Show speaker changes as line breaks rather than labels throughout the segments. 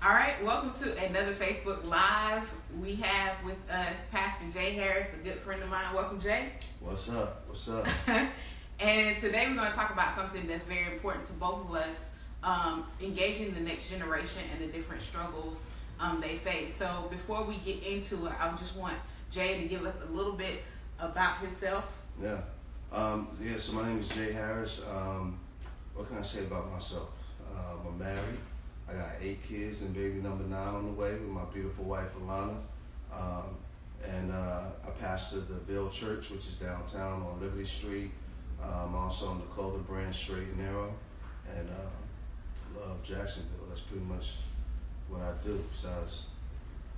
All right, welcome to another Facebook Live. We have with us Pastor Jay Harris, a good friend of mine. Welcome, Jay.
What's up? What's up?
And today we're going to talk about something that's very important to both of us, engaging the next generation and the different struggles they face. So before we get into it, I just want Jay to give us a little bit about himself.
Yeah. So my name is Jay Harris. What can I say about myself? I'm married. I got 8 kids and baby number 9 on the way with my beautiful wife, Alana. I pastor the Ville Church, which is downtown on Liberty Street. Also on the clothing brand Straight and Narrow. And love Jacksonville. That's pretty much what I do. Besides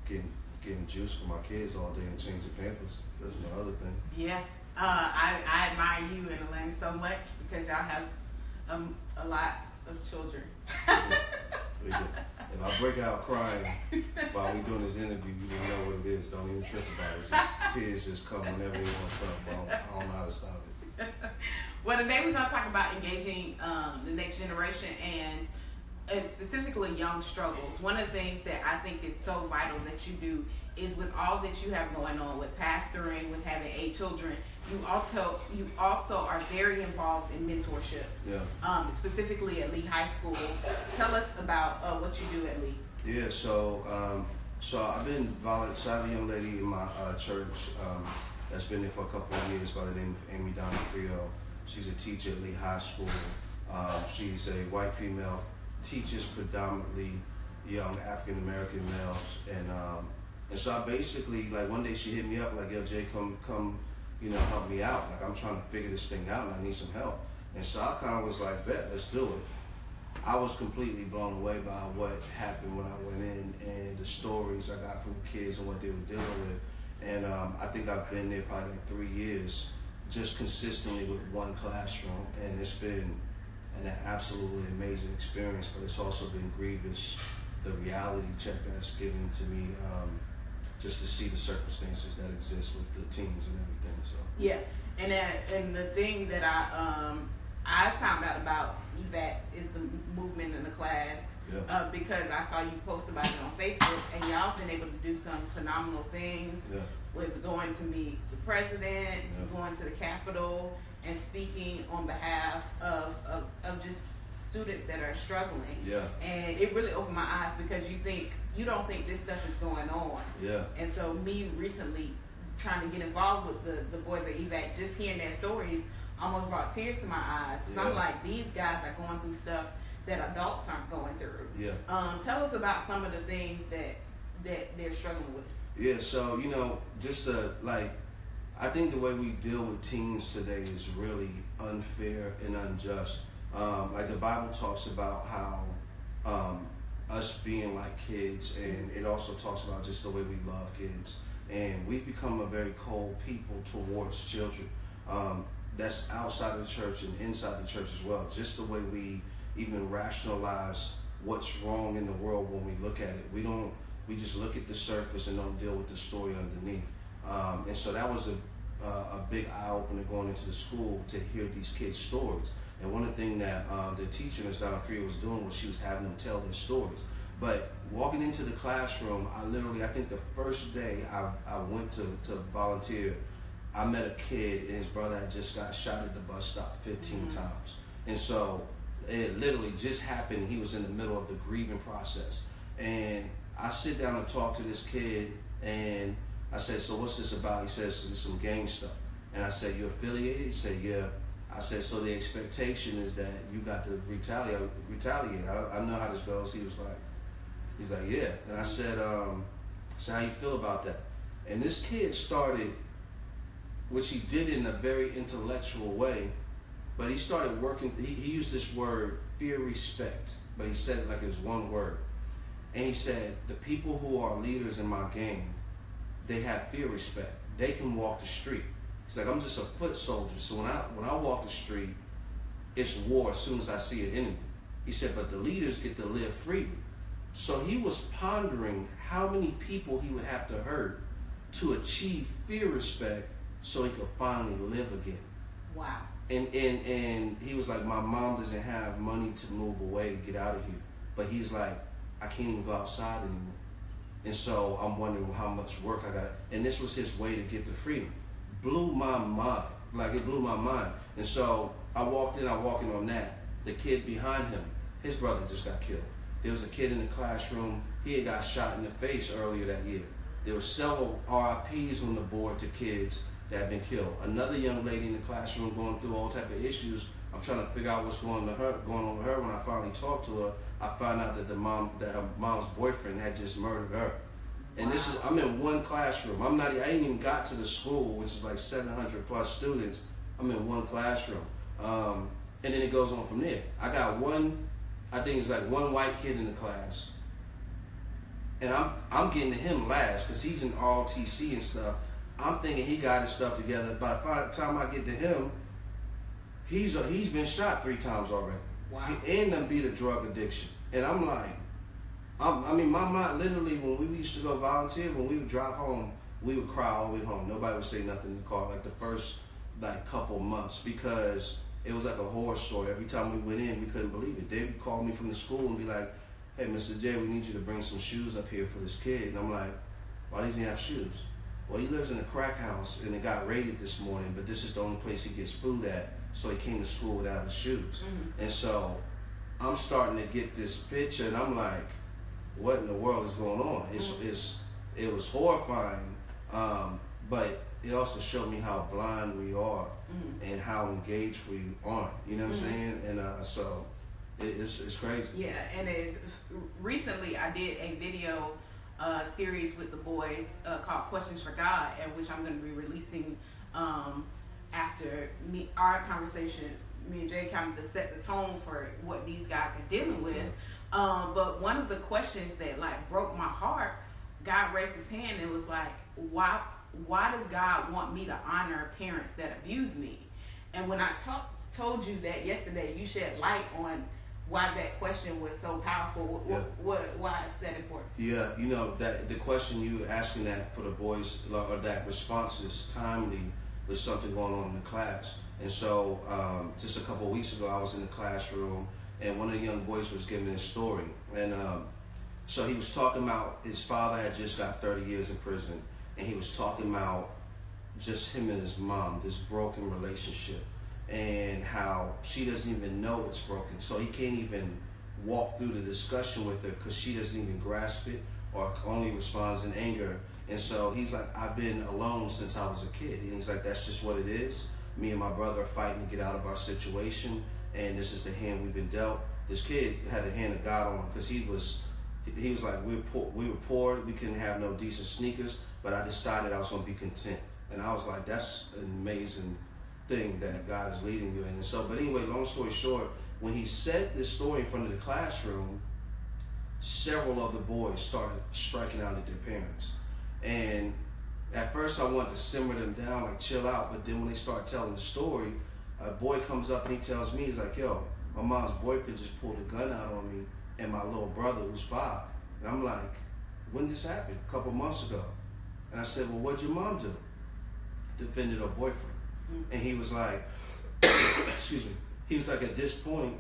getting juice for my kids all day and changing Pampers. That's my other thing.
Yeah. I admire you and Elaine so much because y'all have a lot of children.
If I break out crying while we doing this interview, you don't know what it is. Don't even trip about it. It's just, tears just come whenever they want to come. I don't know how to stop it.
Well, today we're going to talk about engaging the next generation and specifically young struggles. One of the things that I think is so vital that you do is with all that you have going on with pastoring, with having 8 children, you also are very involved in mentorship.
Yeah.
Specifically at Lee High School. Tell us about what you do at Lee.
Yeah. So I've been volunteering. I have a young lady in my church that's been there for a couple of years by the name of Amy Donofrio. She's a teacher at Lee High School. She's a white female, teaches predominantly young African American males, and so I basically, like, one day she hit me up like, yo, Jay, come, help me out. Like, I'm trying to figure this thing out and I need some help. And so I kind of was like, bet, let's do it. I was completely blown away by what happened when I went in and the stories I got from the kids and what they were dealing with. And I think I've been there probably like 3 years, just consistently with one classroom. And it's been an absolutely amazing experience, but it's also been grievous, the reality check that's given to me, just to see the circumstances that exist with the teams and everything. So
yeah, and the thing that I found out about EVAC is the movement in the class.
Yeah.
Because I saw you post about it on Facebook, and y'all been able to do some phenomenal things.
Yeah.
With going to meet the president, going to the Capitol, and speaking on behalf of just students that are struggling.
Yeah.
And it really opened my eyes because you don't think this stuff is going on.
Yeah.
And so me recently trying to get involved with the boys at EVAC, just hearing their stories almost brought tears to my eyes. Because I'm like, these guys are going through stuff that adults aren't going through.
Yeah.
Tell us about some of the things that they're struggling with.
Yeah, so, I think the way we deal with teens today is really unfair and unjust. Like the Bible talks about how us being like kids, and it also talks about just the way we love kids. And we've become a very cold people towards children. That's outside of the church and inside the church as well. Just the way we even rationalize what's wrong in the world when we look at it. We just look at the surface and don't deal with the story underneath. And so that was a big eye-opener going into the school to hear these kids' stories. And one of the things that the teacher, Ms. Donofrio, was doing was she was having them tell their stories. But walking into the classroom, I think the first day I went to volunteer, I met a kid and his brother had just got shot at the bus stop 15 times. And so it literally just happened. He was in the middle of the grieving process. And I sit down and talk to this kid, and I said, so what's this about? He says, it's some gang stuff. And I said, you affiliated? He said, yeah. I said, so the expectation is that you got to retaliate. I know how this goes. He's like, yeah. And I said, so how you feel about that? And this kid started, which he did in a very intellectual way, but he started working, he used this word, fear, respect, but he said it like it was one word. And he said, the people who are leaders in my gang, they have fear, respect. They can walk the street. He's like, I'm just a foot soldier, so when I walk the street, it's war as soon as I see an enemy. He said, but the leaders get to live freely. So he was pondering how many people he would have to hurt to achieve fear, respect, so he could finally live again.
Wow.
And he was like, my mom doesn't have money to move away to get out of here. But he's like, I can't even go outside anymore. And so I'm wondering how much work I got. And this was his way to get the freedom. Blew my mind. Like, it blew my mind. And so I walked in on that. The kid behind him, his brother just got killed. There was a kid in the classroom, he had got shot in the face earlier that year. There were several RIPs on the board to kids that had been killed. Another young lady in the classroom going through all type of issues. I'm trying to figure out what's going on with her. When I finally talked to her, I found out that her mom's boyfriend had just murdered her. And wow. I'm in one classroom. I ain't even got to the school, which is like 700 plus students. I'm in one classroom. And then it goes on from there. I got I think it's like one white kid in the class. And I'm getting to him last because he's in all TC and stuff. I'm thinking he got his stuff together. By the time I get to him, he's been shot 3 times already.
Wow.
And done beat a drug addiction. And I'm like, my mind literally, when we used to go volunteer, when we would drive home, we would cry all the way home. Nobody would say nothing in the car, like the first couple months, because it was like a horror story. Every time we went in, we couldn't believe it. They would call me from the school and be like, hey, Mr. J, we need you to bring some shoes up here for this kid. And I'm like, why doesn't he have shoes? Well, he lives in a crack house and it got raided this morning, but this is the only place he gets food at, so he came to school without his shoes. Mm-hmm. And so I'm starting to get this picture and I'm like, what in the world is going on? It was horrifying, but it also showed me how blind we are and how engaged we aren't. You know what I'm saying? And so it's crazy.
Yeah, and recently I did a video series with the boys called Questions for God, and which I'm going to be releasing after our conversation. Me and Jay kind of set the tone for what these guys are dealing with. But one of the questions that broke my heart, God raised his hand and was like, why does God want me to honor parents that abuse me? And when I told you that yesterday, you shed light on why that question was so powerful. Why is that important?
Yeah, that the question you were asking that for the boys, or that response is timely. There's something going on in the class. And so just a couple of weeks ago, I was in the classroom and one of the young boys was giving his story. And so he was talking about his father had just got 30 years in prison, and he was talking about just him and his mom, this broken relationship, and how she doesn't even know it's broken. So he can't even walk through the discussion with her because she doesn't even grasp it or only responds in anger. And so he's like, I've been alone since I was a kid. And he's like, that's just what it is. Me and my brother are fighting to get out of our situation, and this is the hand we've been dealt. This kid had the hand of God on him because he was like, we were poor, we couldn't have no decent sneakers, but I decided I was going to be content. And I was like, that's an amazing thing that God is leading you in. And so, but anyway, long story short, when he said this story in front of the classroom, several of the boys started striking out at their parents. And at first I wanted to simmer them down, like chill out, but then when they start telling the story, a boy comes up and he tells me, he's like, yo, my mom's boyfriend just pulled a gun out on me and my little brother who's 5. And I'm like, when did this happen? A couple months ago. And I said, well, what'd your mom do? Defended her boyfriend. And he was like, excuse me, he was like, at this point,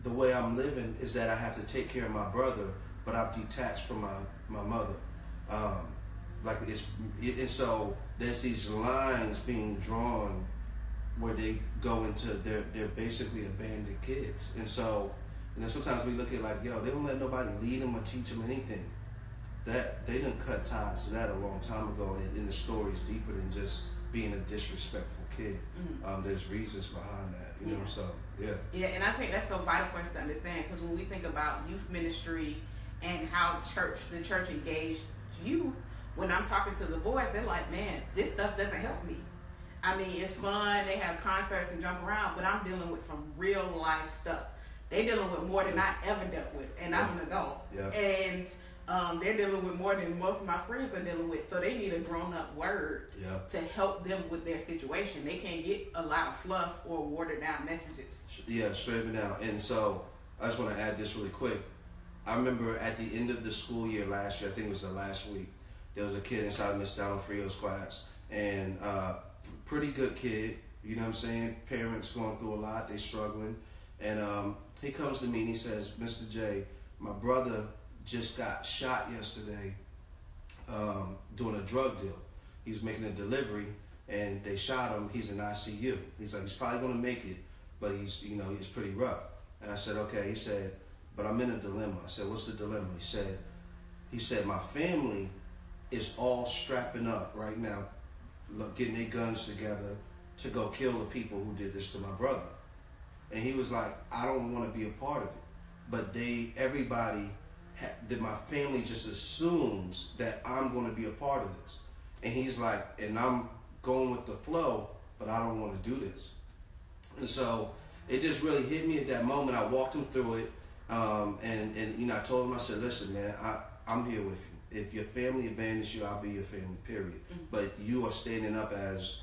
the way I'm living is that I have to take care of my brother, but I've detached from my mother. And so there's these lines being drawn where they go into they're basically abandoned kids. And so, sometimes we look at like, yo, they don't let nobody lead them or teach them anything. That they didn't cut ties to that a long time ago, and the story is deeper than just being a disrespectful kid. There's reasons behind that, you know. So yeah,
and I think that's so vital for us to understand, because when we think about youth ministry and how the church engaged youth, when I'm talking to the boys, they're like, man, this stuff doesn't help me. I mean, it's fun, they have concerts and jump around, but I'm dealing with some real life stuff. They're dealing with more than I ever dealt with, and I'm an adult. And they're dealing with more than most of my friends are dealing with, so they need a grown-up word to help them with their situation. They can't get a lot of fluff or watered-down messages.
Yeah, straight down. And so I just want to add this really quick. I remember at the end of the school year last year, I think it was the last week, there was a kid inside Miss Dallin-Frio's class, and pretty good kid, you know what I'm saying? Parents going through a lot, they struggling. And he comes to me and he says, Mr. J, my brother just got shot yesterday doing a drug deal. He was making a delivery and they shot him. He's in ICU. He's like, he's probably gonna make it, but he's pretty rough. And I said, okay. He said, but I'm in a dilemma. I said, what's the dilemma? He said, my family is all strapping up right now, getting their guns together to go kill the people who did this to my brother. And he was like, I don't want to be a part of it. But that my family just assumes that I'm going to be a part of this. And he's like, and I'm going with the flow, but I don't want to do this. And so it just really hit me at that moment. I walked him through it. And I told him, I said, listen, man, I'm here with you. If your family abandons you, I'll be your family, period. Mm-hmm. But you are standing up as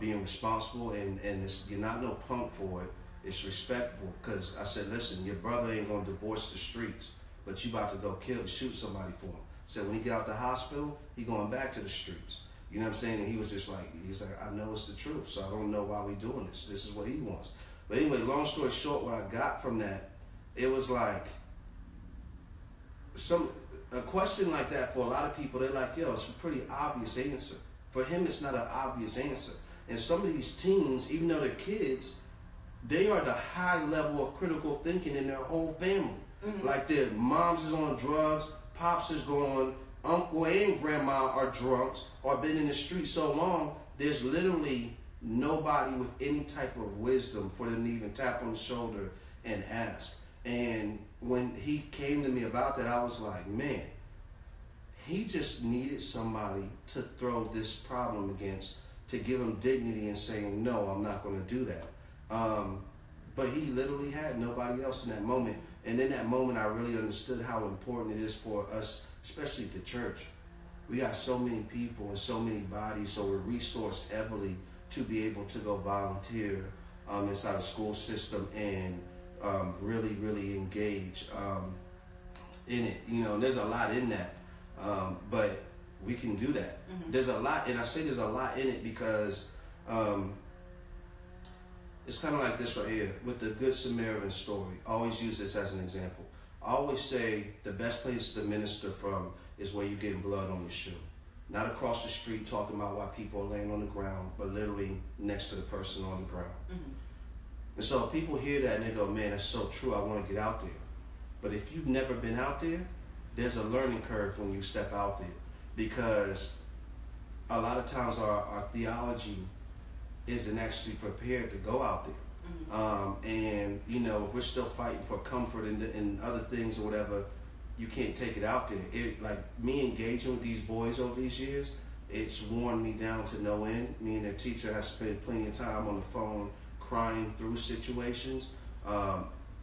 being responsible, and you're not no punk for it. It's respectable, because I said, listen, your brother ain't gonna divorce the streets, but you about to go shoot somebody for him. So when he get out the hospital, he going back to the streets. You know what I'm saying? And he was just like, I know it's the truth, so I don't know why we doing this. This is what he wants. But anyway, long story short, what I got from that, it was like a question like that for a lot of people. They're like, yo, it's a pretty obvious answer. For him, it's not an obvious answer. And some of these teens, even though they're kids, they are the high level of critical thinking in their whole family. Mm-hmm. Like their moms is on drugs, pops is gone, uncle and grandma are drunks or been in the street so long, there's literally nobody with any type of wisdom for them to even tap on the shoulder and ask. And when he came to me about that, I was like, man, he just needed somebody to throw this problem against, to give him dignity and saying, no, I'm not going to do that. But he literally had nobody else in that moment. And in that moment, I really understood how important it is for us, especially the church. We got so many people and so many bodies, so we're resourced heavily to be able to go volunteer inside a school system and really, really engage in it. You know, there's a lot in that, but we can do that. Mm-hmm. There's a lot, and I say there's a lot in it because it's kind of like this right here with the Good Samaritan story. I always use this as an example. I always say the best place to minister from is where you're getting blood on your shoe. Not across the street talking about why people are laying on the ground, but literally next to the person on the ground. Mm-hmm. And so people hear that and they go, man, that's so true. I want to get out there. But if you've never been out there, there's a learning curve when you step out there, because a lot of times our theology isn't actually prepared to go out there. Mm-hmm. And, you know, if we're still fighting for comfort and other things or whatever, you can't take it out there. Like me engaging with these boys over these years, it's worn me down to no end. Me and their teacher have spent plenty of time on the phone crying through situations.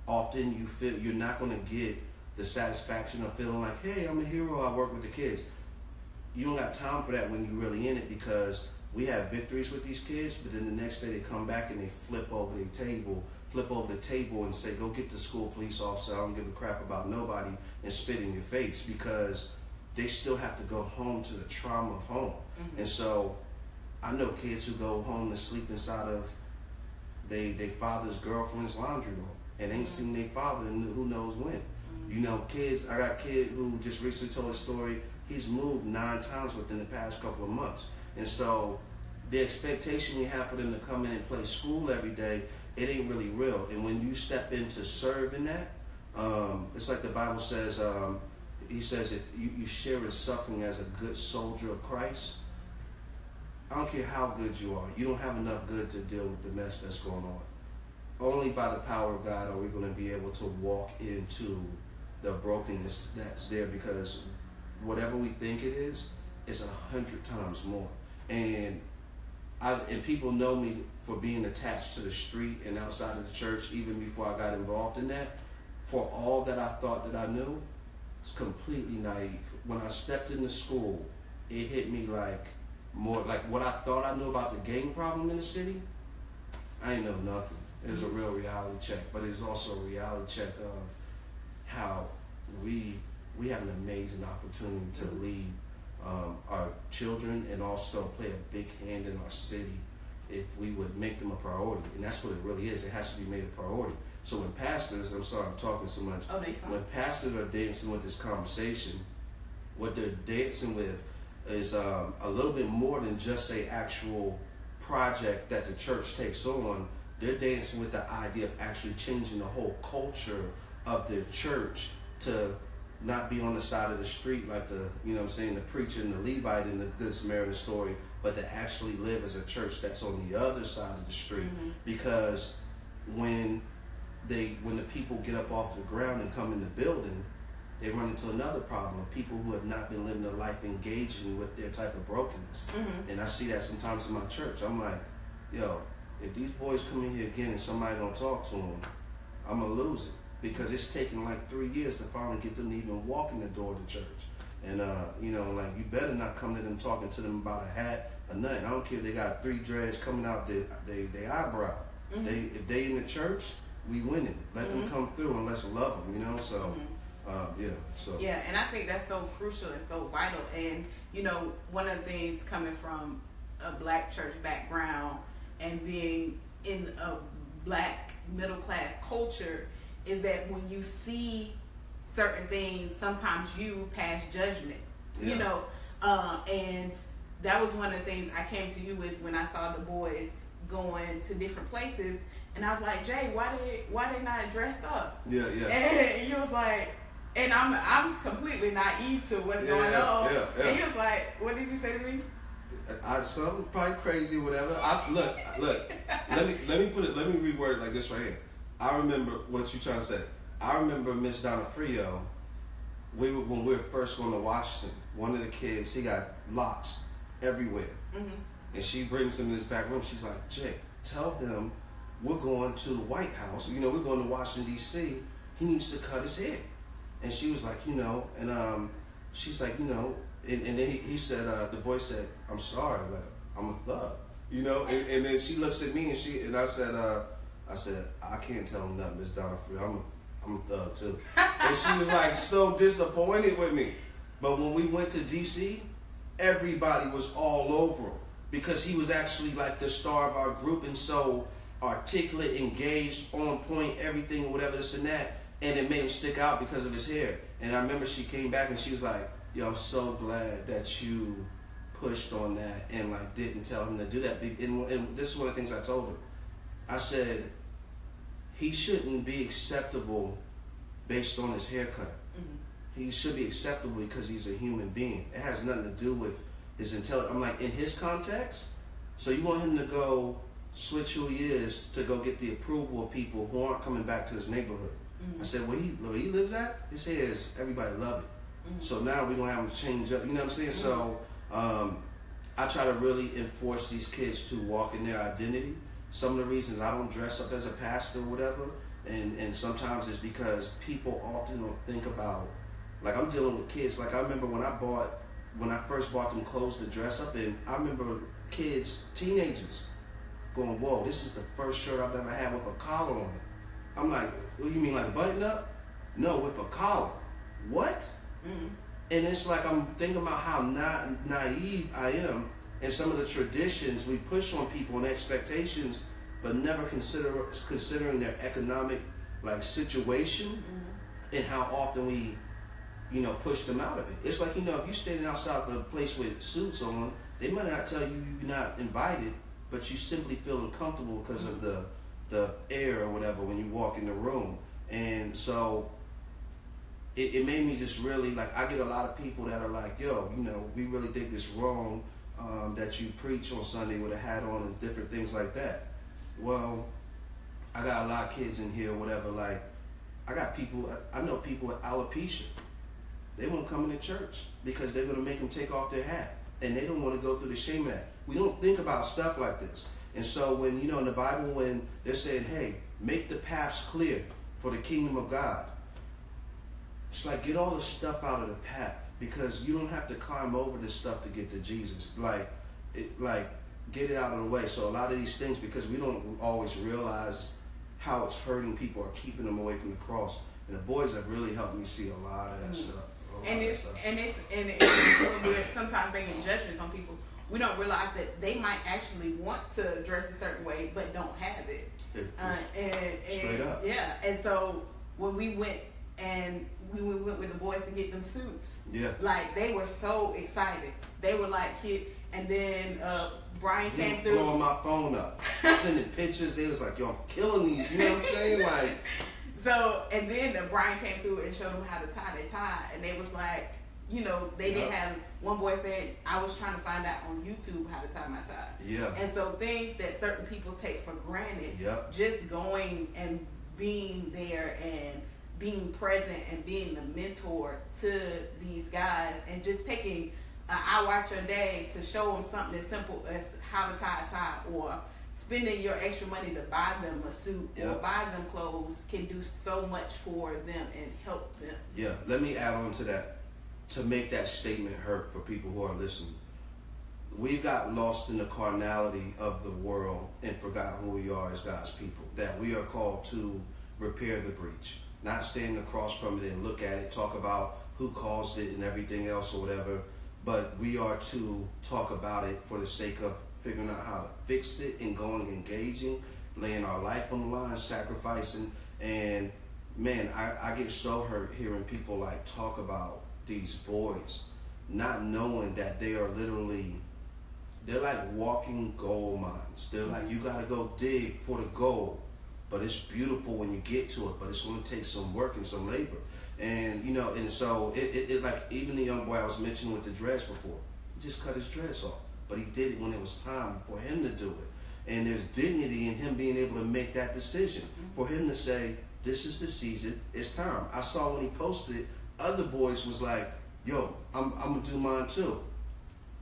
Often you feel you're not going to get the satisfaction of feeling like, hey, I'm a hero, I work with the kids. You don't got time for that when you're really in it, because we have victories with these kids, but then the next day they come back and they flip over the table and say, go get the school police officer, I don't give a crap about nobody, and spit in your face, because they still have to go home to the trauma of home. Mm-hmm. And so I know kids who go home to sleep inside of their father's girlfriend's laundry room and ain't seen their father in who knows when. Mm-hmm. You know, kids, I got a kid who just recently told a story, he's moved 9 times within the past couple of months. And so the expectation we have for them to come in and play school every day, it ain't really real. And when you step in to serve in that, it's like the Bible says, he says, if you share in suffering as a good soldier of Christ, I don't care how good you are, you don't have enough good to deal with the mess that's going on. Only by the power of God are we going to be able to walk into the brokenness that's there, because whatever we think it is, it's 100 times more. And people know me for being attached to the street and outside of the church even before I got involved in that. For all that I thought that I knew, it's completely naive. When I stepped into school, it hit me like more like what I thought I knew about the gang problem in the city. I ain't know nothing. It was a real reality check, but it was also a reality check of how we have an amazing opportunity to lead our children and also play a big hand in our city if we would make them a priority. And that's what it really is. It has to be made a priority. So when pastors, I'm sorry I'm talking so much.
Oh, they fine.
When pastors are dancing with this conversation, what they're dancing with is a little bit more than just a actual project that the church takes on. They're dancing with the idea of actually changing the whole culture of their church to not be on the side of the street like the, you know what I'm saying, the preacher and the Levite in the Good Samaritan story, but to actually live as a church that's on the other side of the street. Because when the people get up off the ground and come in the building, they run into another problem of people who have not been living their life engaging with their type of brokenness. And I see that sometimes in my church. I'm like, yo, if these boys come in here again and somebody don't talk to them, I'm going to lose it. Because it's taken like 3 years to finally get them to even walk in the door of the church. And, you know, like, you better not come to them talking to them about a hat or nothing. I don't care if they got 3 dreads coming out their eyebrow. If they in the church, we winning. Let them come through and let's love them, you know? So,
Yeah, and I think that's so crucial and so vital. And, you know, one of the things coming from a black church background and being in a black middle class culture is that when you see certain things, sometimes you pass judgment, you know, and that was one of the things I came to you with when I saw the boys going to different places, and I was like, Jay, why they not dressed up? Yeah. And you was like, and I'm completely naive to what's going on. And he was like, what did you say to me?
Something probably crazy, whatever. Look. Let me reword it like this right here. I remember what you're trying to say. I remember Miss Donna Frio. When we were first going to Washington, one of the kids, he got locks everywhere, and she brings him in this back room. She's like, Jay, tell him we're going to the White House. You know, we're going to Washington D.C. He needs to cut his hair. And she was like, you know, and she's like, you know, and then he said, the boy said, I'm sorry, like, I'm a thug, you know. And then she looks at me and I said, I can't tell him nothing, Miss Donna Frio. I'm a thug too. And she was like so disappointed with me. But when we went to DC, everybody was all over him because he was actually like the star of our group and so articulate, engaged, on point, everything or whatever, this and that. And it made him stick out because of his hair. And I remember she came back and she was like, yo, I'm so glad that you pushed on that and like didn't tell him to do that. And this is one of the things I told her. I said, he shouldn't be acceptable based on his haircut. He should be acceptable because he's a human being. It has nothing to do with his intelligence. I'm like, in his context, so you want him to go switch who he is to go get the approval of people who aren't coming back to his neighborhood. I said, where he lives at, his hair is, everybody love it. So now we're going to have him change up, you know what I'm saying? So I try to really enforce these kids to walk in their identity. Some of the reasons I don't dress up as a pastor or whatever, and sometimes it's because people often don't think about, like I'm dealing with kids, like I remember when I first bought them clothes to dress up in, I remember kids, teenagers, going, whoa, this is the first shirt I've ever had with a collar on it. I'm like, what do you mean, like button up? No, with a collar. What? And it's like I'm thinking about how naive I am and some of the traditions we push on people and expectations, but never considering their economic like situation and how often we, you know, push them out of it. It's like, you know, if you're standing outside of a place with suits on, they might not tell you you're not invited, but you simply feel uncomfortable because of the air or whatever when you walk in the room. And so it made me just really, like, I get a lot of people that are like, yo, you know, we really think it's wrong that you preach on Sunday with a hat on and different things like that. Well, I got a lot of kids in here, whatever, like, I know people with alopecia. They won't come into church because they're going to make them take off their hat. And they don't want to go through the shame of that. We don't think about stuff like this. And so when, you know, in the Bible, when they're saying, hey, make the paths clear for the kingdom of God, it's like, get all the stuff out of the path because you don't have to climb over this stuff to get to Jesus. Like, get it out of the way. So a lot of these things, because we don't always realize how it's hurting people or keeping them away from the cross. And the boys have really helped me see a lot of that stuff.
And it's a little bit sometimes making judgments on people we don't realize that they might actually want to dress a certain way, but don't have it.
Straight up.
Yeah. And so when we went with the boys to get them suits, like they were so excited. They were like kids. And then Brian came through.
Blowing my phone up, sending pictures. They was like, "Yo, I'm killing these." You know what I'm saying? Like.
So, and then Brian came through and showed them how to tie their tie, and they was like, you know, they didn't have. One boy said, "I was trying to find out on YouTube how to tie my tie."
Yeah.
And so things that certain people take for granted, just going and being there and being present and being the mentor to these guys, and just taking I watch your day to show them something as simple as how to tie a tie, or spending your extra money to buy them a suit or buy them clothes can do so much for them and help them.
Yeah, let me add on to that to make that statement hurt for people who are listening. We got lost in the carnality of the world and forgot who we are as God's people, that we are called to repair the breach, not stand across from it and look at it, talk about who caused it and everything else or whatever. But we are to talk about it for the sake of figuring out how to fix it and going, engaging, laying our life on the line, sacrificing. And man, I get so hurt hearing people like talk about these boys, not knowing that they are literally, they're like walking gold mines. They're like, you gotta go dig for the gold, but it's beautiful when you get to it, but it's gonna take some work and some labor. And you know, and so it like, even the young boy I was mentioning with the dreads before, he just cut his dreads off, but he did it when it was time for him to do it. And there's dignity in him being able to make that decision, for him to say, this is the season, it's time. I saw when he posted it, other boys was like, yo, I'm gonna do mine too.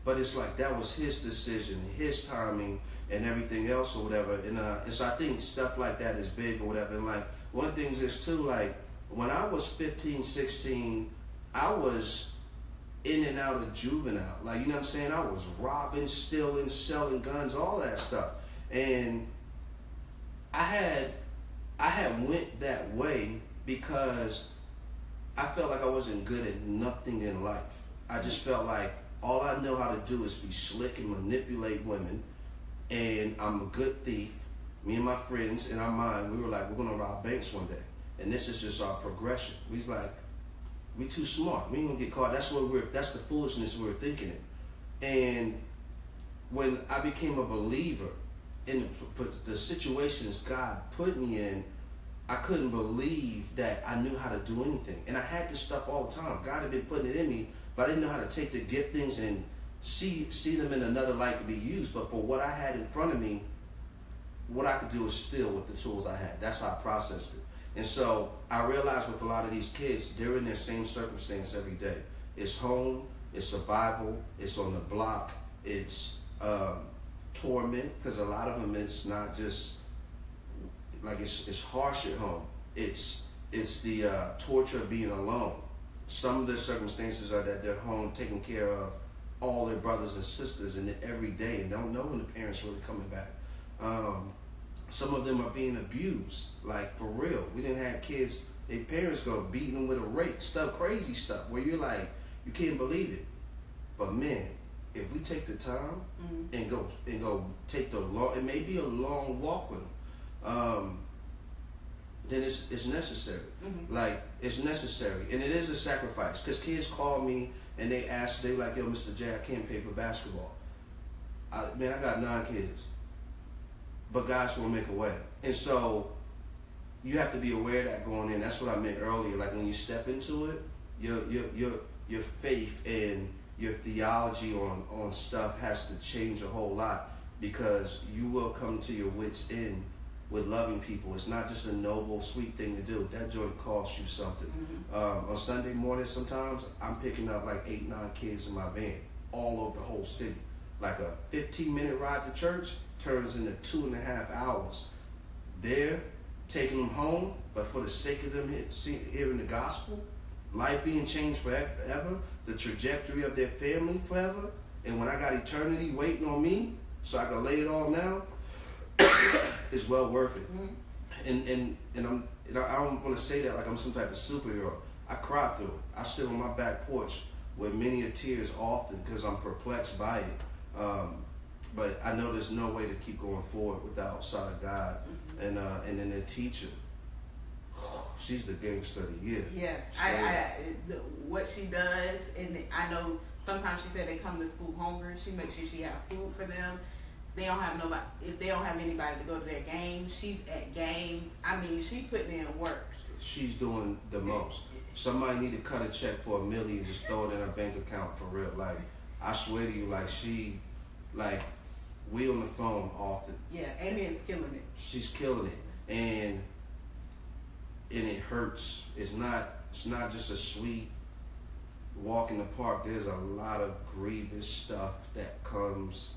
But it's like, that was his decision, his timing and everything else or whatever. And so I think stuff like that is big or whatever. And like, one thing is too, like, when I was 15, 16, I was in and out of juvenile. Like, you know what I'm saying? I was robbing, stealing, selling guns, all that stuff. And I had went that way because I felt like I wasn't good at nothing in life. I just felt like all I know how to do is be slick and manipulate women, and I'm a good thief. Me and my friends in our mind, we were like, we're gonna rob banks one day. And this is just our progression. We's like, we too smart. We ain't gonna get caught. That's the foolishness we were thinking in. And when I became a believer in the situations God put me in, I couldn't believe that I knew how to do anything. And I had this stuff all the time. God had been putting it in me, but I didn't know how to take the giftings and see them in another light to be used. But for what I had in front of me, what I could do is steal with the tools I had. That's how I processed it. And so I realized with a lot of these kids, they're in their same circumstance every day. It's home, it's survival, it's on the block, it's torment, because a lot of them, it's not just like it's harsh at home. It's the torture of being alone. Some of their circumstances are that they're home taking care of all their brothers and sisters and every day and don't know when the parents really coming back. Some of them are being abused, like for real. We didn't have kids, their parents go beating them with a rake, stuff, crazy stuff, where you're like, you can't believe it. But man, if we take the time and go take the long, it may be a long walk with them, then it's necessary. Like, it's necessary, and it is a sacrifice. Because kids call me and they ask, they like, yo, Mr. J, I can't pay for basketball. I got 9 kids. But God's gonna make a way. And so you have to be aware of that going in. That's what I meant earlier. Like, when you step into it, your faith and your theology on stuff has to change a whole lot, because you will come to your wits' end with loving people. It's not just a noble, sweet thing to do. That joint costs you something. On Sunday mornings, sometimes I'm picking up like 8, 9 kids in my van all over the whole city. Like a 15-minute ride to church turns into 2.5 hours. There, taking them home, but for the sake of them hearing the gospel, life being changed forever, the trajectory of their family forever, and when I got eternity waiting on me, so I can lay it all down, it's well worth it. And I don't want to say that like I'm some type of superhero. I cry through it. I sit on my back porch with many a tears often because I'm perplexed by it. But I know there's no way to keep going forward without outside of God. And then the teacher, she's the gangster of the year.
Yeah, what she does, and I know sometimes she said they come to school hungry. She makes sure she have food for them. They don't have nobody. If they don't have anybody to go to their games, she's at games. I mean, she putting in work.
She's doing the most. Somebody need to cut a check for $1 million, just throw it in her bank account for real. Like, I swear to you, like we on the phone often.
Yeah, Amy is killing it.
She's killing it, and it hurts. It's not just a sweet walk in the park. There's a lot of grievous stuff that comes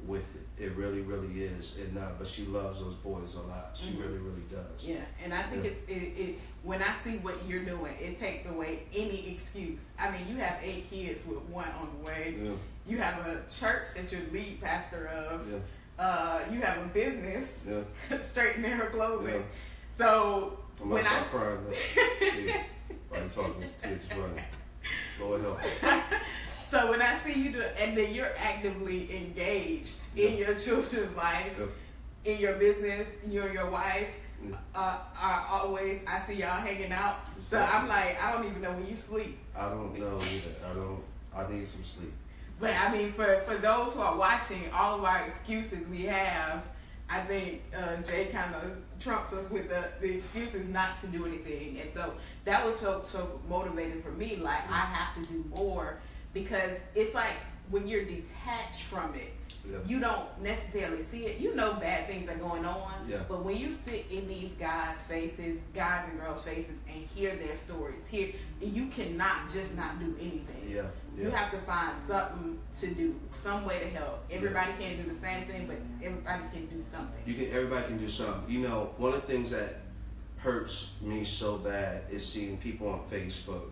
with it. It really, really is. And but she loves those boys a lot. She really, really does.
Yeah, and I think it when I see what you're doing, it takes away any excuse. I mean, you have 8 kids with 1 on the way. Yeah. You have a church that you're lead pastor of. Yeah. You have a business. Yeah. Straightening her clothing. Yeah. So
when I start crying, why are you talking? Tears running. Lord help.
So when I see you do, and then you're actively engaged in your children's life, in your business, you and your wife are always, I see y'all hanging out. So I'm like, I don't even know when you sleep.
I don't know either. I need some sleep.
But I mean, for those who are watching, all of our excuses we have, I think Jay kind of trumps us with the excuses not to do anything. And so that was so motivating for me. Like, I have to do more, because it's like when you're detached from it, you don't necessarily see it. You know bad things are going on, but when you sit in these guys' faces, guys and girls' faces, and hear their stories, you cannot just not do anything. You have to find something to do, some way to help. Everybody can't do the same thing, but everybody can do something.
Everybody can do something. You know, one of the things that hurts me so bad is seeing people on Facebook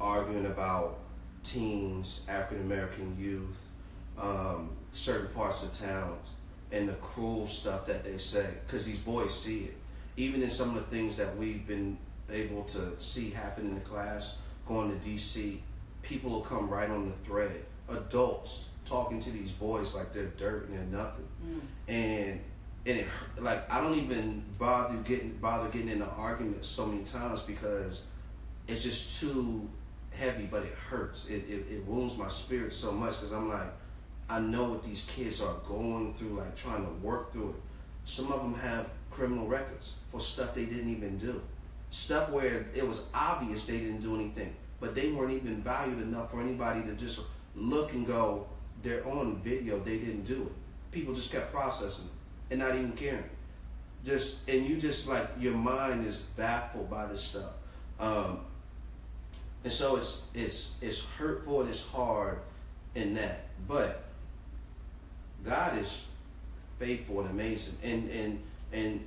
arguing about teens, African American youth, certain parts of town, and the cruel stuff that they say, because these boys see it. Even in some of the things that we've been able to see happen in the class, going to DC, people will come right on the thread. Adults talking to these boys like they're dirt and they're nothing. And it, like, I don't even bother getting into arguments so many times, because it's just too heavy, but it hurts. It wounds my spirit so much, because I'm like, I know what these kids are going through, like trying to work through it. Some of them have criminal records for stuff they didn't even do. Stuff where it was obvious they didn't do anything, but they weren't even valued enough for anybody to just look and go, they're on video, they didn't do it. People just kept processing and not even caring. And you just like, your mind is baffled by this stuff. And so it's hurtful and it's hard in that. But God is faithful and amazing. And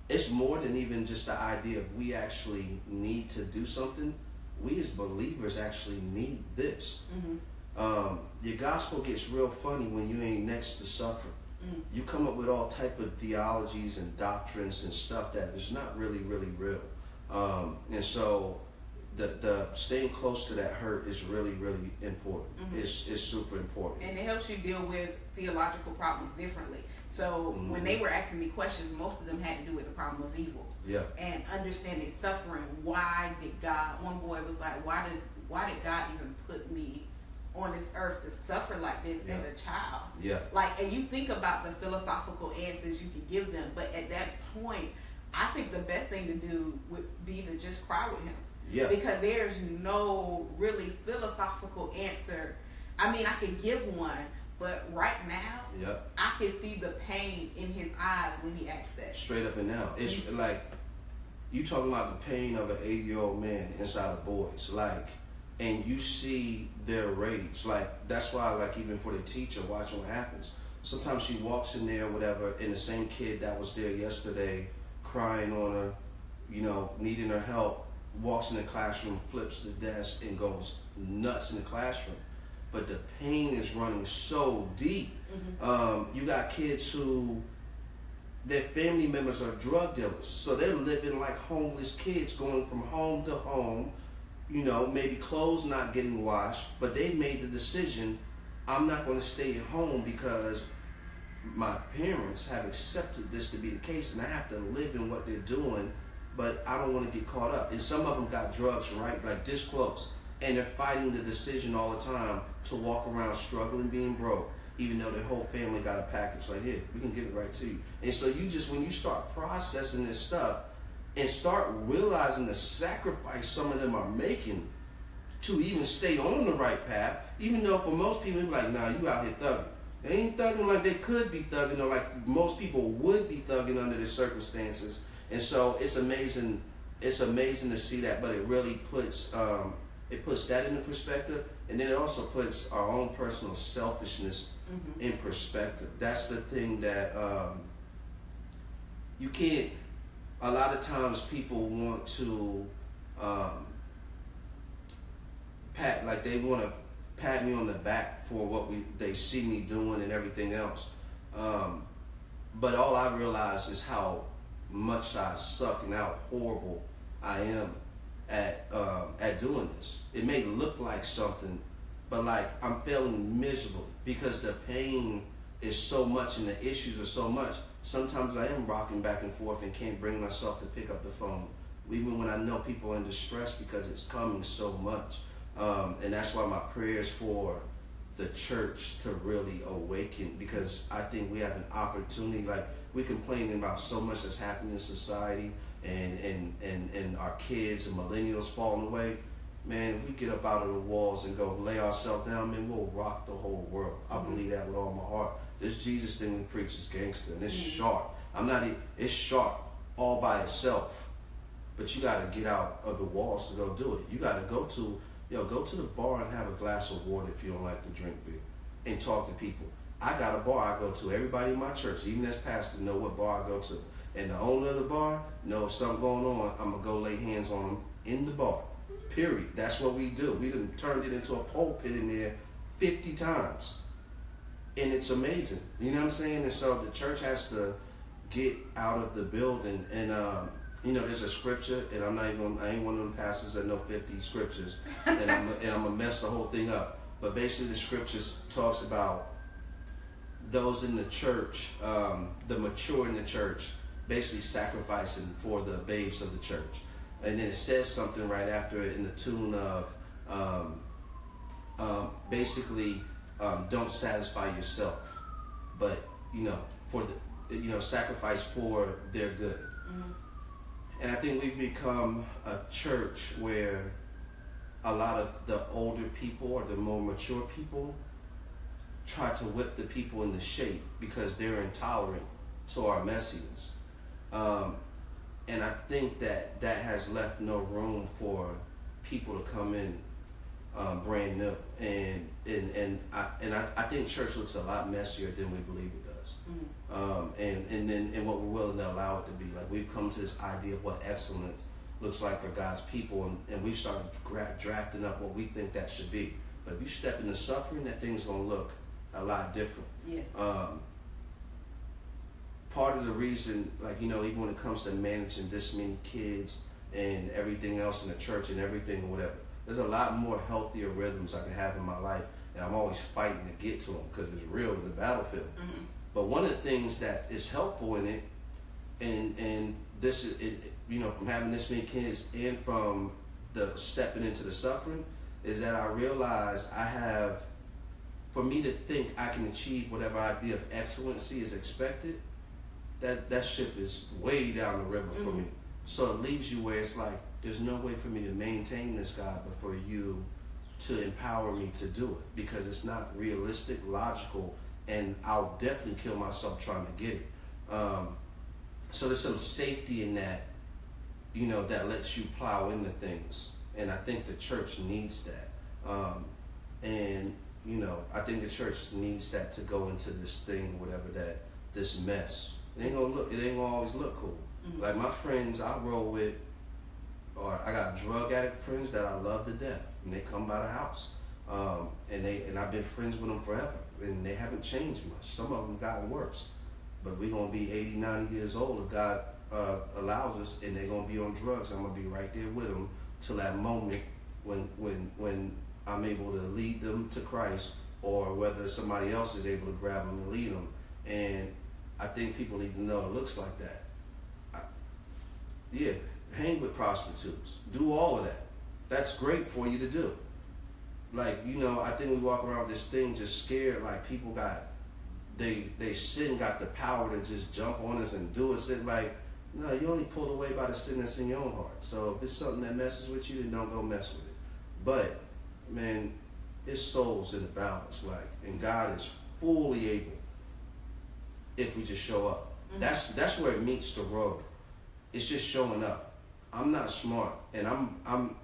it's more than even just the idea of we actually need to do something. We as believers actually need this. Your gospel gets real funny when you ain't next to suffer. You come up with all type of theologies and doctrines and stuff that is not really, really real. And so the staying close to that hurt is really, really important. It's super important.
And it helps you deal with theological problems differently. So when they were asking me questions, most of them had to do with the problem of evil. And understanding suffering. Why did God, one boy was like, why did God even put me on this earth to suffer like this as a child? Like, and you think about the philosophical answers you could give them, but at that point, I think the best thing to do would be to just cry with him. Because there's no really philosophical answer. I mean, I could give one, but right now, I can see the pain in his eyes when he asks that.
Straight up and down. It's like, you talking about the pain of an 80-year-old man inside of boys. Like, and you see their rage. Like, that's why, like, even for the teacher, watching what happens. Sometimes she walks in there, whatever, and the same kid that was there yesterday, crying on her, you know, needing her help, walks in the classroom, flips the desk, and goes nuts in the classroom. But the pain is running so deep. You got kids who, their family members are drug dealers. So they're living like homeless kids, going from home to home, you know, maybe clothes not getting washed, but they made the decision I'm not going to stay at home because my parents have accepted this to be the case, and I have to live in what they're doing, but I don't want to get caught up. And some of them got drugs right, like this close, and they're fighting the decision all the time to walk around struggling, being broke, even though their whole family got a package. Like, here, we can give it right to you. And so you just, when you start processing this stuff and start realizing the sacrifice some of them are making to even stay on the right path, even though for most people, it's like, nah, you out here thugging. They ain't thugging like they could be thugging, or like most people would be thugging under the circumstances. And so it's amazing. It's amazing to see that, but it really puts that into perspective, and then it also puts our own personal selfishness in perspective. That's the thing that you can't. A lot of times people want to they want to pat me on the back for what they see me doing and everything else. But all I realize is how much I suck and how horrible I am at doing this. It may look like something, but like I'm failing miserably because the pain is so much and the issues are so much. Sometimes I am rocking back and forth and can't bring myself to pick up the phone, even when I know people are in distress, because it's coming so much. And that's why my prayers for the church to really awaken, because I think we have an opportunity. Like, we're complaining about so much that's happening in society, and our kids and millennials falling away. Man, if we get up out of the walls and go lay ourselves down, man, we'll rock the whole world. I believe that with all my heart. This Jesus thing we preach is gangster, and it's sharp. It's sharp all by itself, but you got to get out of the walls to go do it. You got to go to the bar and have a glass of water if you don't like to drink beer, and talk to people. I got a bar I go to. Everybody in my church, even as pastor, know what bar I go to. And the owner of the bar knows something going on. I'm going to go lay hands on them in the bar. Period. That's what we do. We done turned it into a pulpit in there 50 times. And it's amazing. You know what I'm saying? And so the church has to get out of the building. And, there's a scripture, and I ain't one of them pastors that know 50 scriptures, and I'm going to mess the whole thing up. But basically the scriptures talks about those in the church, the mature in the church, basically sacrificing for the babes of the church. And then it says something right after it in the tune of don't satisfy yourself, but sacrifice for their good. And I think we've become a church where a lot of the older people or the more mature people try to whip the people into shape because they're intolerant to our messiness. And I think that has left no room for people to come in brand new. And I think church looks a lot messier than we believe it does. And what we're willing to allow it to be. Like, we've come to this idea of what excellence looks like for God's people, and we've started drafting up what we think that should be. But if you step into suffering, that thing's gonna look a lot different. Yeah. Part of the reason, even when it comes to managing this many kids and everything else in the church and everything or whatever, there's a lot more healthier rhythms I can have in my life, and I'm always fighting to get to them because it's real in the battlefield. But one of the things that is helpful in it, and this is, from having this many kids and from the stepping into the suffering, is that I realize for me to think I can achieve whatever idea of excellency is expected, that ship is way down the river for me. So it leaves you where it's like, there's no way for me to maintain this, God, but for you to empower me to do it, because it's not realistic, logical, and I'll definitely kill myself trying to get it. So there's some safety in that, that lets you plow into things. And I think the church needs that. I think the church needs that to go into this thing, whatever this mess. It ain't gonna always look cool. Like, my friends I roll with, or I got drug addict friends that I love to death, and they come by the house. And I've been friends with them forever, and they haven't changed much. Some of them gotten worse, but we're gonna be 80, 90 years old if God allows us, and they're gonna be on drugs. I'm gonna be right there with them till that moment when I'm able to lead them to Christ, or whether somebody else is able to grab them and lead them. And I think people need to know it looks like that. Yeah, hang with prostitutes. Do all of that. That's great for you to do. Like, you know, I think we walk around with this thing just scared, like people got, they sin got the power to just jump on us and do us. It like, no, you only pulled away by the sin that's in your own heart. So if it's something that messes with you, then don't go mess with it. But, man, his soul's in the balance, like, and God is fully able if we just show up. Mm-hmm. That's where it meets the road. It's just showing up. I'm not smart, and I'm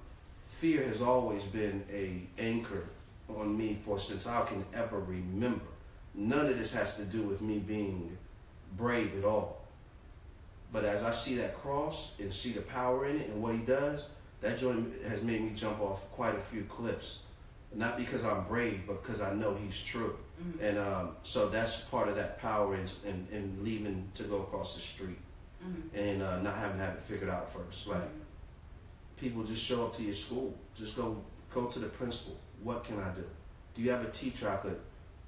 fear has always been a anchor on me since I can ever remember. None of this has to do with me being brave at all. But as I see that cross and see the power in it and what he does, that joint has made me jump off quite a few cliffs. Not because I'm brave, but because I know he's true. Mm-hmm. And so that's part of that power in leaving to go across the street. Mm-hmm. And not having to have it figured out first. Like, people just show up to your school. Just go to the principal. What can I do? Do you have a teacher I could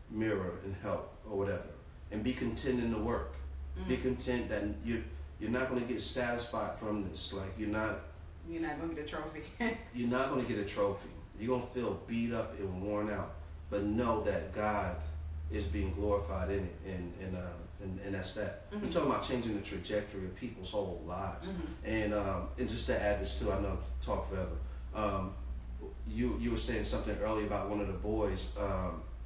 mirror and help or whatever? And be content in the work. Mm-hmm. Be content that you're not going to get satisfied from this. Like, you're not going to get a trophy. You're not going to get a trophy. You're going to feel beat up and worn out. But know that God is being glorified in it, and that's that. Mm-hmm. We're talking about changing the trajectory of people's whole lives. Mm-hmm. And just to add this too, I know I've talked forever. You were saying something earlier about one of the boys,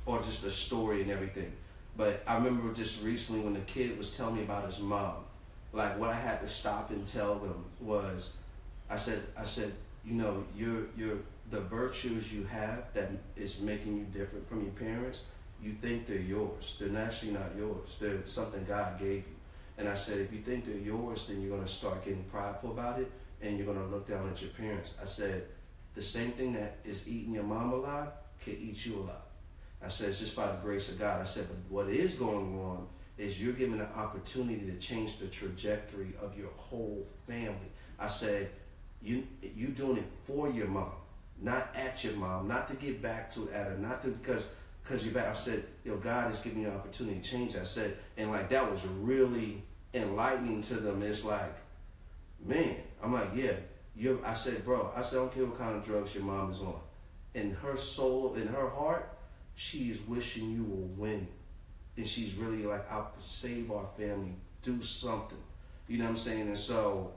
or just a story and everything. But I remember just recently when the kid was telling me about his mom, like what I had to stop and tell them was, I said, you know, you're the virtues you have that is making you different from your parents, you think they're yours. They're actually not yours. They're something God gave you. And I said, if you think they're yours, then you're going to start getting prideful about it, and you're going to look down at your parents. I said, the same thing that is eating your mom alive can eat you alive. I said, it's just by the grace of God. I said, but what is going on is you're given an opportunity to change the trajectory of your whole family. I said, you doing it for your mom, not at your mom, not to get back to at her, not to because you're back. I said, God is giving you an opportunity to change. I said, and like that was really enlightening to them. It's like, man, I'm like, yeah, I said, bro, I don't care what kind of drugs your mom is on. In her soul, in her heart, she is wishing you will win. And she's really like, I'll save our family, do something. You know what I'm saying? And so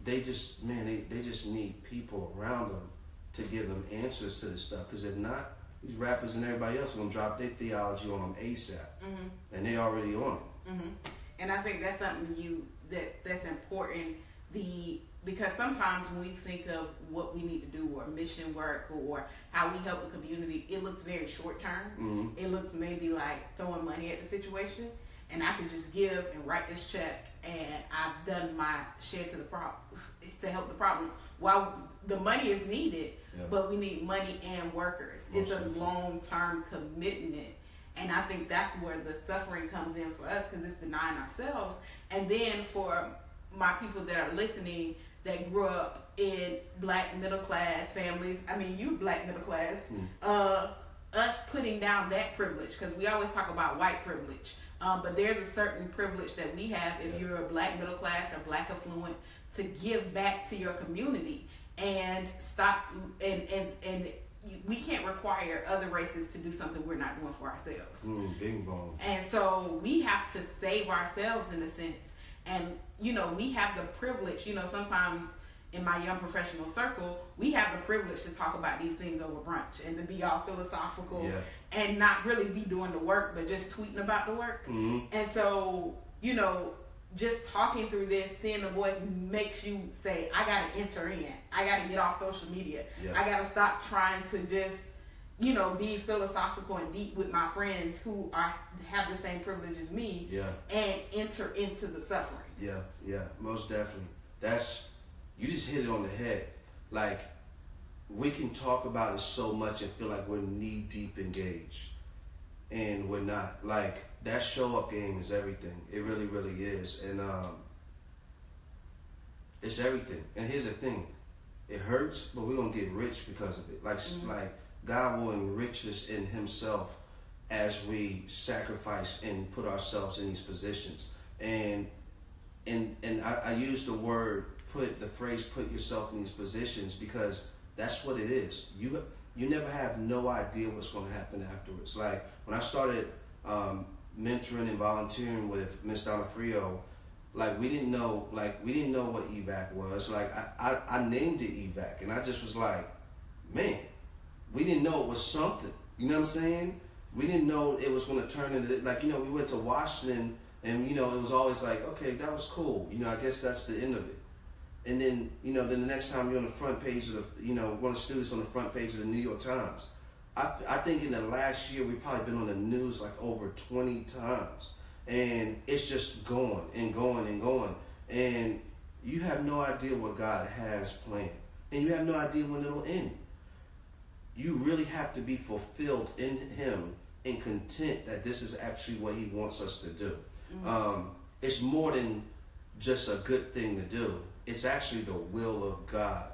they just, man, they just need people around them to give them answers to this stuff. Because if not, these rappers and everybody else are going to drop their theology on them ASAP. Mm-hmm. And they already on it.
Mm-hmm. And I think that's something that's important. Because sometimes when we think of what we need to do or mission work or how we help the community, it looks very short term. Mm-hmm. It looks maybe like throwing money at the situation, and I can just give and write this check, and I've done my share to help the problem. While the money is needed, but we need money and workers. It's a long-term commitment, and I think that's where the suffering comes in for us, because it's denying ourselves. And then for my people that are listening that grew up in black middle class families, I mean, you black middle class, us putting down that privilege, because we always talk about white privilege, but there's a certain privilege that we have if you're a black middle class or black affluent, to give back to your community and stop, and we can't require other races to do something we're not doing for ourselves.
Bing bong.
And so we have to save ourselves in a sense. And, we have the privilege, sometimes in my young professional circle, we have the privilege to talk about these things over brunch and to be all philosophical and not really be doing the work, but just tweeting about the work. Mm-hmm. And so, just talking through this, seeing the voice makes you say, I got to enter in. I got to get off social media. Yeah. I got to stop trying to just, be philosophical and deep with my friends who have the same privilege as me, and enter into the suffering.
Yeah, most definitely. You just hit it on the head. Like, we can talk about it so much and feel like we're knee deep engaged, and we're not. Like, that show up game is everything. It really, really is. And it's everything. And here's the thing. It hurts, but we're going to get rich because of it. Like, God will enrich us in himself as we sacrifice and put ourselves in these positions. And I use the phrase "put yourself in these positions" because that's what it is. You never have no idea what's going to happen afterwards. Like when I started mentoring and volunteering with Miss Donna Frio, like we didn't know what evac was. Like I named it evac, and I just was like, man, we didn't know it was something. You know what I'm saying? We didn't know it was going to turn into, like, we went to Washington, and it was always like, okay, that was cool. I guess that's the end of it. And then then the next time you're on the front page of the, one of the students on the front page of the New York Times. I think in the last year we've probably been on the news like over 20 times. And it's just going and going and going. And you have no idea what God has planned. And you have no idea when it'll end. You really have to be fulfilled in Him and content that this is actually what He wants us to do. Mm-hmm. It's more than just a good thing to do. It's actually the will of God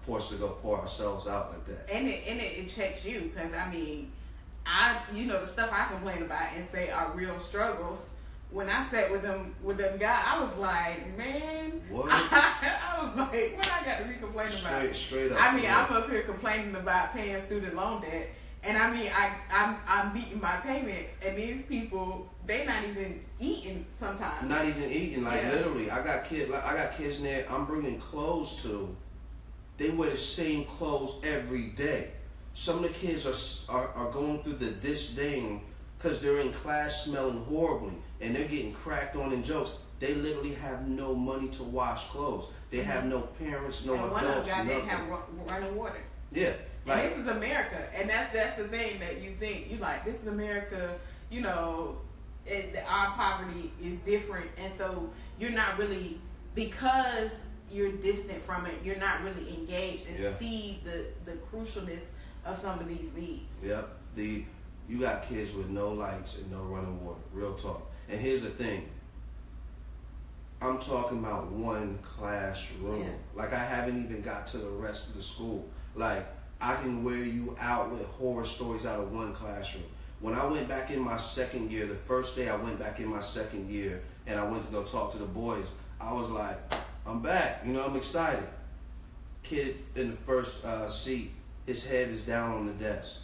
for us to go pour ourselves out like that.
And it checks you, because the stuff I complain about and say are real struggles. When I sat with them guys, I was like, man,
what?
I was like, what I got to be complaining about?
Straight up.
I'm up here complaining about paying student loan debt, and I'm beating my payments, and these people, they not even eating sometimes.
Not even eating, literally. I got kids in there. I'm bringing clothes to. They wear the same clothes every day. Some of the kids are going through the disdain because they're in class smelling horribly and they're getting cracked on in jokes. They literally have no money to wash clothes. They have no parents, no adults,
one of them
nothing.
They have running water.
Yeah.
And this is America. And that's the thing that you think. You like, this is America, our poverty is different. And so you're not really, because you're distant from it, you're not really engaged and see the crucialness of some of these needs.
Yep. You got kids with no lights and no running water. Real talk. And here's the thing. I'm talking about one classroom. Yeah. Like, I haven't even got to the rest of the school. Like, I can wear you out with horror stories out of one classroom. When I went back in my second year, the first day I went back in my second year and I went to go talk to the boys, I was like, I'm back. I'm excited. Kid in the first seat, his head is down on the desk.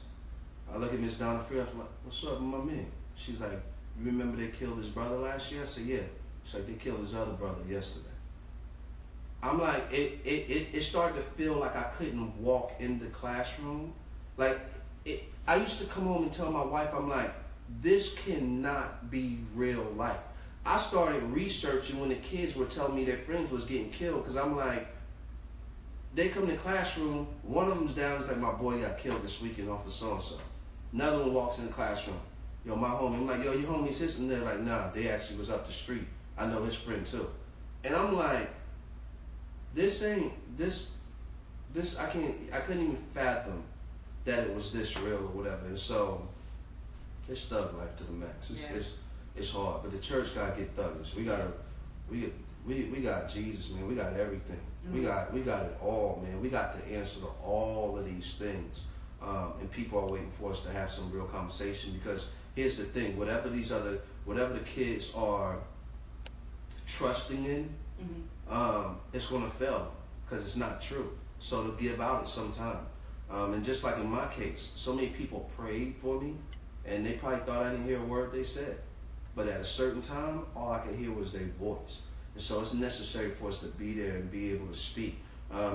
I look at Miss Donna Frio, I'm like, what's up, my man? She's like, you remember they killed his brother last year? I said, yeah. She's like, they killed his other brother yesterday. I'm like, it started to feel like I couldn't walk in the classroom. Like, I used to come home and tell my wife, I'm like, this cannot be real life. I started researching when the kids were telling me their friends was getting killed, because I'm like, they come in the classroom, one of them's down, it's like, my boy got killed this weekend off of so-and-so. Another one walks in the classroom, yo, my homie, I'm like, yo, your homie's his, and they're like, nah, they actually was up the street. I know his friend too. And I'm like, I couldn't even fathom that it was this real or whatever. And so, it's thug life to the max. It's hard, but the church gotta get thuggish. We got Jesus, man. We got everything. Mm-hmm. We got it all, man. We got the answer to all of these things, and people are waiting for us to have some real conversation. Because here's the thing: whatever the kids are trusting in, it's gonna fail because it's not true. So they'll give out at some time. And just like in my case, so many people prayed for me, and they probably thought I didn't hear a word they said. But at a certain time, all I could hear was their voice. And so it's necessary for us to be there and be able to speak.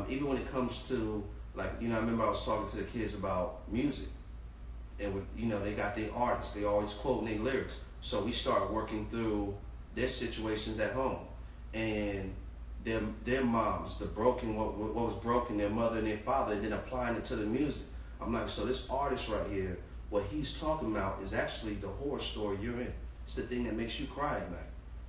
Even when it comes to, like, I remember I was talking to the kids about music. And, they got their artists. They always quoting their lyrics. So we start working through their situations at home. And their moms, what was broken, their mother and their father, and then applying it to the music. I'm like, so this artist right here, what he's talking about is actually the horror story you're in. It's the thing that makes you cry at night.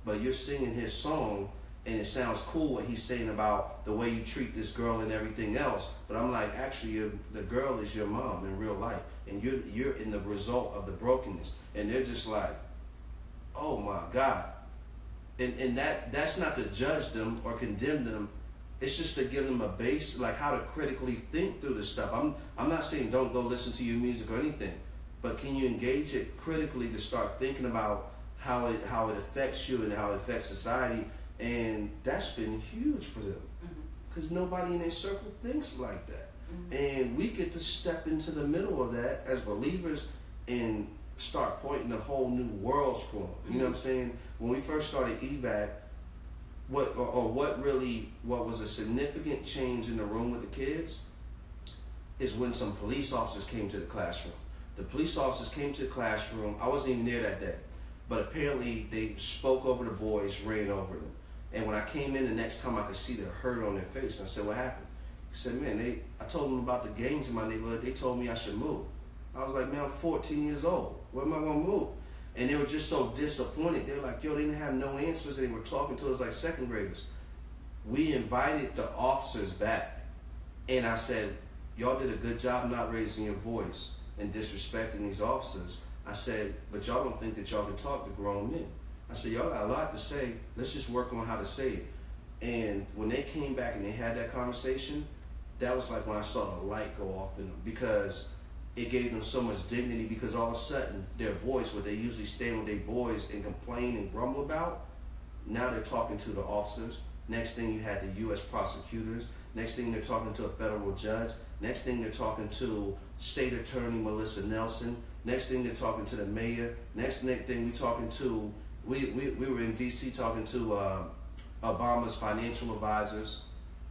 But you're singing his song, and it sounds cool what he's saying about the way you treat this girl and everything else. But I'm like, actually, the girl is your mom in real life, and you're in the result of the brokenness. And they're just like, oh my God. And that's not to judge them or condemn them. It's just to give them a base, like how to critically think through this stuff. I'm not saying don't go listen to your music or anything. but can you engage it critically to start thinking about how it affects you and how it affects society? And that's been huge for them, because nobody in their circle thinks like that. And we get to step into the middle of that as believers and start pointing a whole new worlds for them. You know what I'm saying? When we first started EVAC, what was a significant change in the room with the kids is when some police officers came to the classroom. The police officers came to the classroom. I wasn't even there that day, but apparently they spoke over the boys, ran over them. And when I came in the next time, I could see the hurt on their face. And I said, "What happened?" He said, "Man, I told them about the gangs in my neighborhood. They told me I should move." I was like, "Man, I'm 14 years old. Where am I gonna move?" And they were just so disappointed. They were like, "Yo, they didn't have no answers." And they were talking to us like second graders. We invited the officers back, and I said, "Y'all did a good job not raising your voice and disrespecting these officers." I said, "But y'all don't think that y'all can talk to grown men." I said, "Y'all got a lot to say. Let's just work on how to say it." And when they came back and they had that conversation, that was like when I saw the light go off in them, because it gave them so much dignity, because all of a sudden their voice, what they usually stand with their boys and complain and grumble about, now they're talking to the officers. Next thing you had the U.S. prosecutors. Next thing they're talking to a federal judge. Next thing they're talking to State Attorney Melissa Nelson. Next thing they're talking to the mayor. Next thing we talking to, we were in D.C. talking to Obama's financial advisors,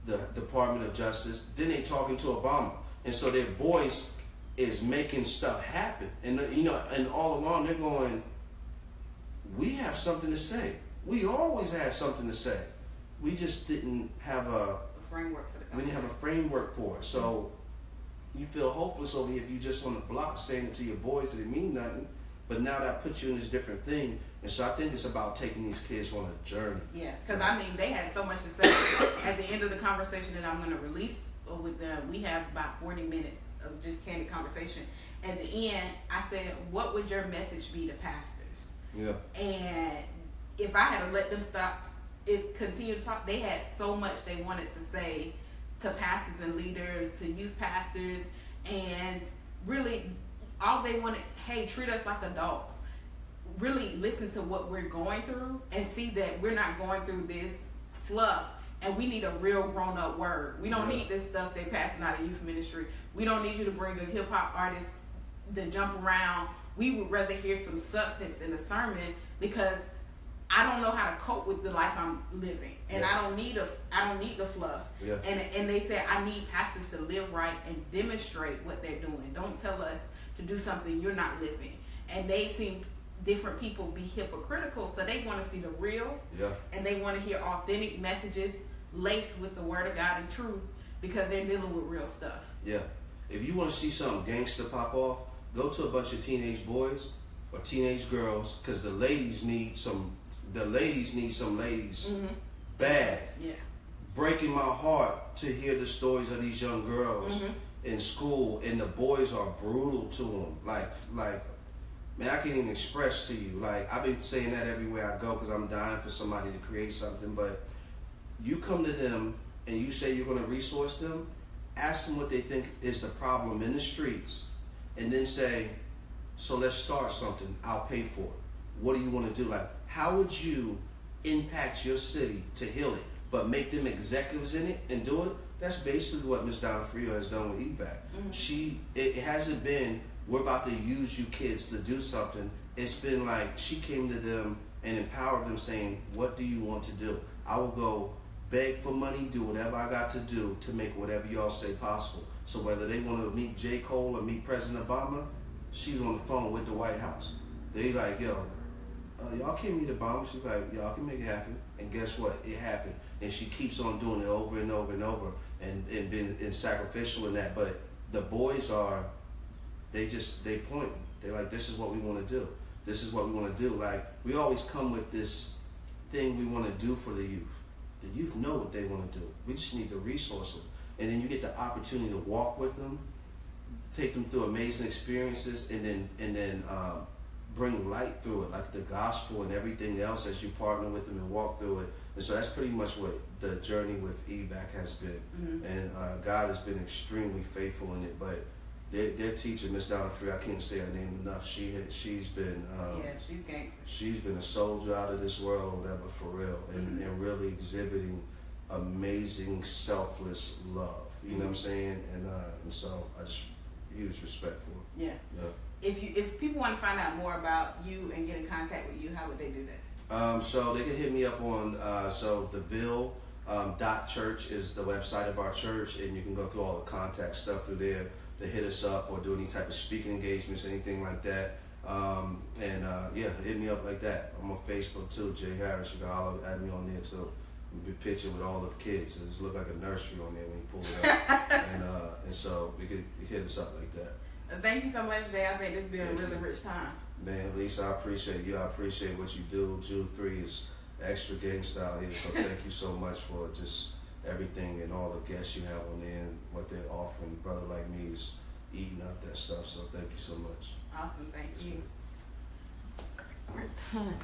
the Department of Justice. Then they talking to Obama. And so their voice is making stuff happen. And and all along they're going, we have something to say. We always had something to say. We just didn't have a
framework for the
we didn't have a framework for it. So you feel hopeless over here if you just on the block saying it to your boys that it mean nothing. But now that puts you in this different thing. And so I think it's about taking these kids on a journey.
Yeah, because I mean, they had so much to say. At the end of the conversation that I'm going to release with them, we have about 40 minutes of just candid conversation. At the end, I said, "What would your message be to pastors?"
Yeah.
And if I had to let them continue to talk, they had so much they wanted to say to pastors and leaders, to youth pastors, and really all they wanted, hey, treat us like adults. Really listen to what we're going through and see that we're not going through this fluff, and we need a real grown-up word. We don't need this stuff they passing out of youth ministry. We don't need you to bring a hip-hop artist to jump around. We would rather hear some substance in the sermon, because I don't know how to cope with the life I'm living, and I don't need the fluff. Yeah. And they said, I need pastors to live right and demonstrate what they're doing. Don't tell us to do something you're not living. And they've seen different people be hypocritical, so they want to see the real, and they want to hear authentic messages laced with the word of God and truth, because they're dealing with real stuff. Yeah.
If you want to see something gangster pop off, go to a bunch of teenage boys or teenage girls, because the ladies need some ladies bad. Yeah. Breaking my heart to hear the stories of these young girls in school, and the boys are brutal to them. Like, man, I can't even express to you. Like, I've been saying that everywhere I go, because I'm dying for somebody to create something. But you come to them and you say you're going to resource them, ask them what they think is the problem in the streets, and then say, so let's start something. I'll pay for it. What do you want to do? Like, how would you impact your city to heal it, but make them executives in it and do it? That's basically what Ms. Donna Frio has done with EVAC. It hasn't been, we're about to use you kids to do something. It's been like, she came to them and empowered them, saying, what do you want to do? I will go beg for money, do whatever I got to do to make whatever y'all say possible. So whether they want to meet J. Cole or meet President Obama, she's on the phone with the White House. They like, yo, y'all can't meet Obama. She's like, y'all can make it happen. And guess what? It happened. And she keeps on doing it over and over and over, and been sacrificial in that. But the boys are, they pointing. They're like, this is what we want to do. This is what we want to do. Like, we always come with this thing we want to do for the youth. The youth know what they want to do. We just need to resource them. And then you get the opportunity to walk with them, take them through amazing experiences, and then bring light through it, like the gospel and everything else, as you partner with them and walk through it. And so that's pretty much what the journey with EVAC has been. And God has been extremely faithful in it. But their teacher, Miss Donna Free, I can't say her name enough. She's been
she's gangster.
She's been a soldier out of this world or whatever, for real, and really exhibiting amazing selfless love. You know what I'm saying? And so I just huge respect for her.
Yeah. If people want to find out more about you and get in contact with you, how would they do that?
So they can hit me up on the Ville .church is the website of our church, and you can go through all the contact stuff through there to hit us up or do any type of speaking engagements, anything like that. Hit me up like that. I'm on Facebook too, Jay Harris. You can holler at me on there too. Be picture with all the kids. It just look like a nursery on there when you pull it up. and so you can hit us up like that.
Thank you so much, Jay. I think this has been a really rich time.
Man, Lisa, I appreciate you. I appreciate what you do. Jude 3 is extra gang style here, so thank you so much for just everything and all the guests you have on there and what they're offering. A brother like me is eating up that stuff, so thank you so much.
Awesome, thank you.
We're done.